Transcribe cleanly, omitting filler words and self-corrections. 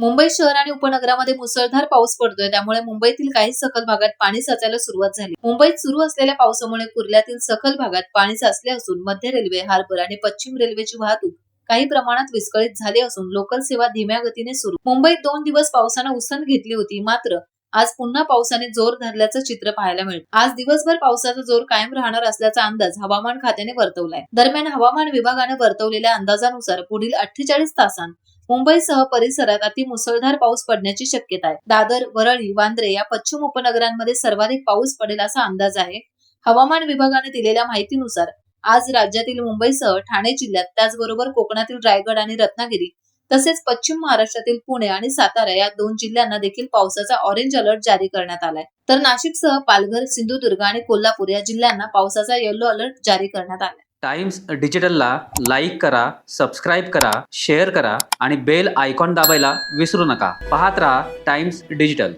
मुंबई शहर आणि उपनगरामध्ये मुसळधार पाऊस पडतोय, त्यामुळे मुंबईतील काही सखल भागात पाणी साचायला सुरुवात झाली. मुंबईत सुरू असलेल्या पावसामुळे कुर्ल्यातील सखल भागात पाणी साचले असून मध्य रेल्वे, हार्बर आणि पश्चिम रेल्वेची वाहतूक काही प्रमाणात विस्कळीत झाली असून लोकल सेवा धीम्या गतीने सुरू. मुंबईत 2 दिवस पावसानं उसंत घेतली होती, मात्र आज पुन्हा पावसाने जोर धरल्याचं चित्र पाहायला मिळतं. आज दिवसभर पावसाचा जोर कायम राहणार असल्याचा अंदाज हवामान खात्याने वर्तवलाय. दरम्यान हवामान विभागाने वर्तवलेल्या अंदाजानुसार पुढील 48 तासांत मुंबईसह परिसरात अतिमुसळधार पाऊस पडण्याची शक्यता आहे. दादर, वरळी, वांद्रे या पश्चिम उपनगरांमध्ये सर्वाधिक पाऊस पडेल असा अंदाज आहे. हवामान विभागाने दिलेल्या माहितीनुसार आज राज्यातील मुंबईसह ठाणे जिल्ह्यात, त्याचबरोबर कोकणातील रायगड आणि रत्नागिरी तसेच पश्चिम महाराष्ट्रातील पुणे आणि सातारा या 2 जिल्ह्यांना देखील पावसाचा ऑरेंज अलर्ट जारी करण्यात आलाय. तर नाशिकसह पालघर, सिंधुदुर्ग आणि कोल्हापूर या जिल्ह्यांना पावसाचा येलो अलर्ट जारी करण्यात आलाय. टाइम्स डिजिटलला लाईक करा, सबस्क्राईब करा, शेअर करा आणि बेल आयकॉन दाबायला विसरू नका. पाहत रहा टाइम्स डिजिटल.